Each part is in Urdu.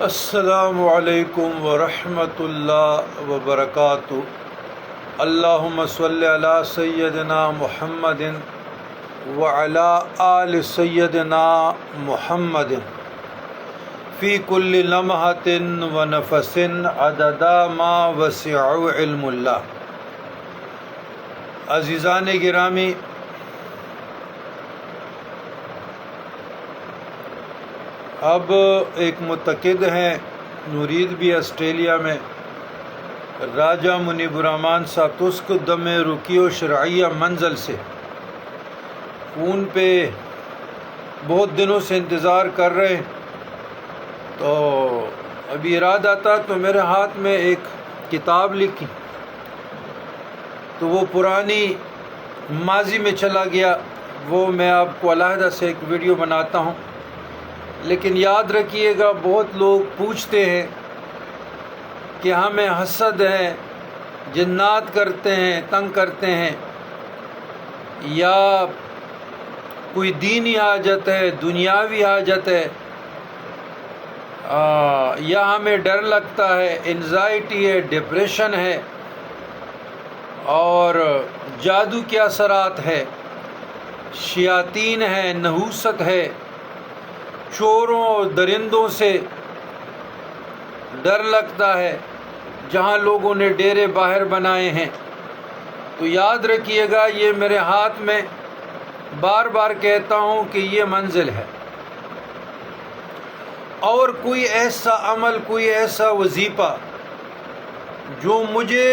السلام علیکم ورحمۃ اللہ وبرکاتہ۔ اللہم صلی علی سیدنا محمد وعلی آل سیدنا محمد فی کل لمحۃ ونفس عدد ما وسع علم اللہ۔ عزیزان گرامی، اب ایک متقد ہیں نورید بھی آسٹریلیا میں، راجہ منیب الرحمان صاحب، تو اس کو دم رقیہ و شرعیہ منزل سے فون پہ بہت دنوں سے انتظار کر رہے ہیں، تو ابھی ارادہ تھا تو میرے ہاتھ میں ایک کتاب لکھی، تو وہ پرانی ماضی میں چلا گیا، وہ میں آپ کو علیحدہ سے ایک ویڈیو بناتا ہوں۔ لیکن یاد رکھیے گا، بہت لوگ پوچھتے ہیں کہ ہمیں حسد ہے، جنات کرتے ہیں، تنگ کرتے ہیں، یا کوئی دینی حاجت ہے، دنیاوی حاجت ہے، یا ہمیں ڈر لگتا ہے، انزائٹی ہے، ڈپریشن ہے، اور جادو کے اثرات ہے، شیاطین ہے، نحوست ہے، چوروں اور درندوں سے ڈر لگتا ہے، جہاں لوگوں نے ڈیرے باہر بنائے ہیں۔ تو یاد رکھیے گا، یہ میرے ہاتھ میں بار بار کہتا ہوں کہ یہ منزل ہے، اور کوئی ایسا عمل، کوئی ایسا وظیفہ جو مجھے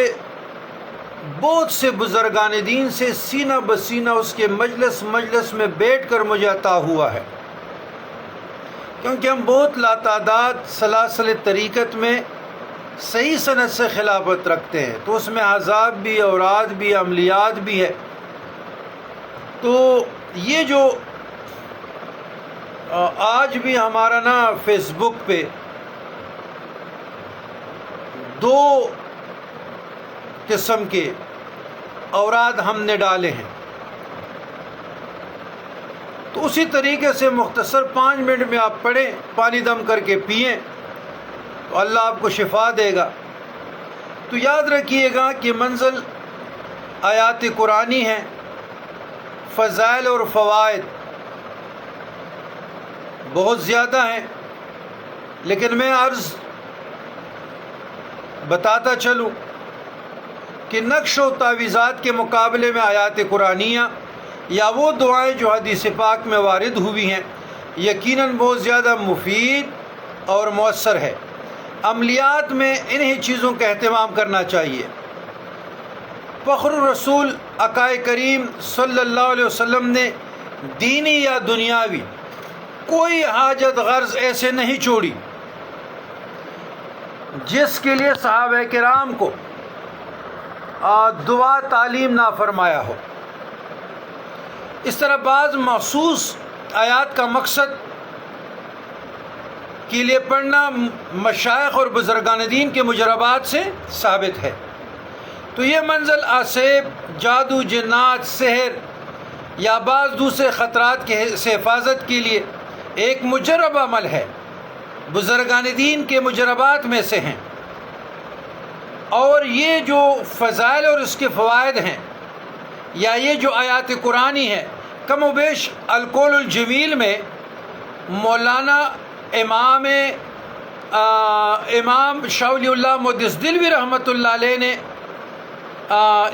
بہت سے بزرگان دین سے سینہ بسینہ اس کے مجلس میں بیٹھ کر مجھے عطا ہوا ہے، کیونکہ ہم بہت لاتعداد سلاسل طریقت میں صحیح سند سے خلافت رکھتے ہیں، تو اس میں عذاب بھی، اوراد بھی، عملیات بھی ہے۔ تو یہ جو آج بھی ہمارا نا فیس بک پہ دو قسم کے اوراد ہم نے ڈالے ہیں، تو اسی طریقے سے مختصر 5 منٹ میں آپ پڑھیں، پانی دم کر کے پئیں، تو اللہ آپ کو شفا دے گا۔ تو یاد رکھیے گا کہ منزل آیات قرآنی ہے، فضائل اور فوائد بہت زیادہ ہیں، لیکن میں عرض بتاتا چلوں کہ نقش و تعویذات کے مقابلے میں آیات قرآنیہ یا وہ دعائیں جو حدیث پاک میں وارد ہوئی ہیں، یقیناً بہت زیادہ مفید اور مؤثر ہے۔ عملیات میں انہی چیزوں کا اہتمام کرنا چاہیے۔ فخر الرسول آقائے کریم صلی اللہ علیہ وسلم نے دینی یا دنیاوی کوئی حاجت غرض ایسے نہیں چھوڑی جس کے لیے صحابہ کرام کو دعا تعلیم نہ فرمایا ہو۔ اس طرح بعض مخصوص آیات کا مقصد کے لیے پڑھنا مشائخ اور بزرگان دین کے مجربات سے ثابت ہے۔ تو یہ منزل آسیب، جادو، جنات، سحر یا بعض دوسرے خطرات سے حفاظت کے لیے ایک مجرب عمل ہے، بزرگان دین کے مجربات میں سے ہیں، اور یہ جو فضائل اور اس کے فوائد ہیں، یا یہ جو آیات قرآنی ہے، کم و بیش القول الجمیل میں مولانا امام شاہ ولی اللہ محدث دہلوی رحمۃ اللہ علیہ نے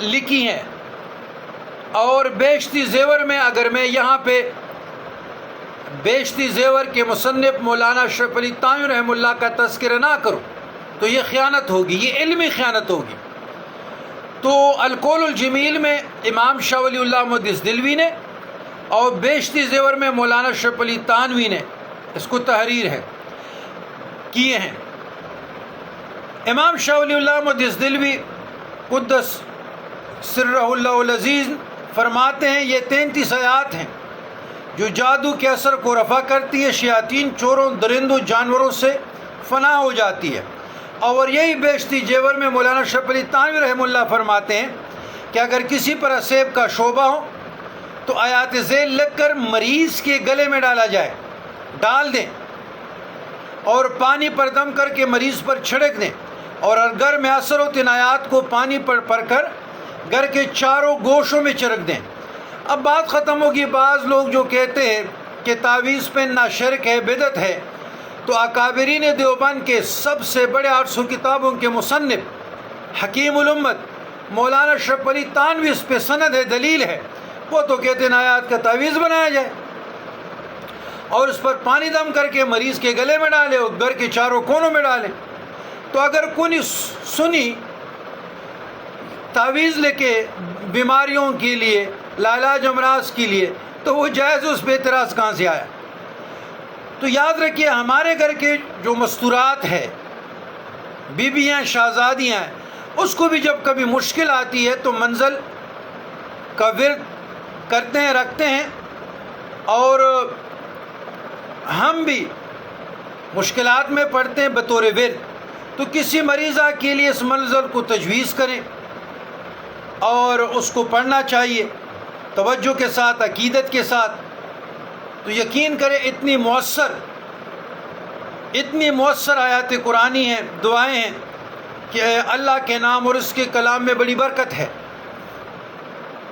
لکھی ہیں، اور بیشتی زیور میں اگر میں یہاں پہ بیشتی زیور کے مصنف مولانا اشرف علی تھانوی رحمہ اللہ کا تذکرہ نہ کروں تو یہ خیانت ہوگی، یہ علمی خیانت ہوگی۔ تو القول الجمیل میں امام شاہ ولی اللہ محدث دہلوی نے، اور بیشتی زیور میں مولانا اشرف علی تھانوی نے اس کو تحریر ہے کیے ہیں۔ امام شاہ ولی اللہ محدث دہلوی قدس سرہ اللہ العزیز فرماتے ہیں، یہ 33 آیات ہیں جو جادو کے اثر کو رفع کرتی ہے، شیاطین، چوروں، درندوں، جانوروں سے فنا ہو جاتی ہے۔ اور یہی بیشتی زیور میں مولانا اشرف علی تھانوی رحمہ اللہ فرماتے ہیں کہ اگر کسی پر اسیب کا شعبہ ہو تو آیات ذیل لکھ کر مریض کے گلے میں ڈال دیں، اور پانی پر دم کر کے مریض پر چھڑک دیں، اور گھر میں اثر و تنایات کو پانی پر پڑھ کر گھر کے چاروں گوشوں میں چھڑک دیں۔ اب بات ختم ہوگی۔ بعض لوگ جو کہتے ہیں کہ تعویذ پہننا شرک ہے، بدعت ہے، تو اکابرین دیوبند کے سب سے بڑے 800 کتابوں کے مصنف حکیم الامت مولانا اشرف علی تھانوی اس پہ سند ہے، دلیل ہے۔ وہ تو کہتے ہیں آیات کا تعویذ بنایا جائے اور اس پر پانی دم کر کے مریض کے گلے میں ڈالے اور گھر کے چاروں کونوں میں ڈالیں۔ تو اگر کوئی سنی تعویذ لے کے بیماریوں کے لیے، لاعلاج امراض کے لیے، تو وہ جائز، اس پہ اعتراض کہاں سے آیا؟ تو یاد رکھیے ہمارے گھر کے جو مستورات ہے، بیویاں، شہزادیاں ہیں، اس کو بھی جب کبھی مشکل آتی ہے تو منزل کا ورد کرتے ہیں، رکھتے ہیں، اور ہم بھی مشکلات میں پڑتے ہیں بطور ورد۔ تو کسی مریضہ کے لیے اس منزل کو تجویز کریں اور اس کو پڑھنا چاہیے توجہ کے ساتھ، عقیدت کے ساتھ۔ تو یقین کریں اتنی مؤثر آیات قرآنی ہیں، دعائیں ہیں کہ اللہ کے نام اور اس کے کلام میں بڑی برکت ہے۔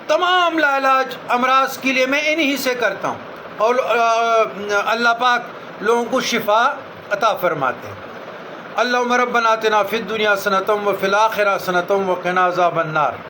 تمام لاعلاج امراض کے لیے میں انہی سے کرتا ہوں، اور اللہ پاک لوگوں کو شفا عطا فرماتے ہیں۔ اللہم ربنا آتنا فی الدنیا حسنۃ وفی الآخرۃ حسنۃ وقنا عذاب النار۔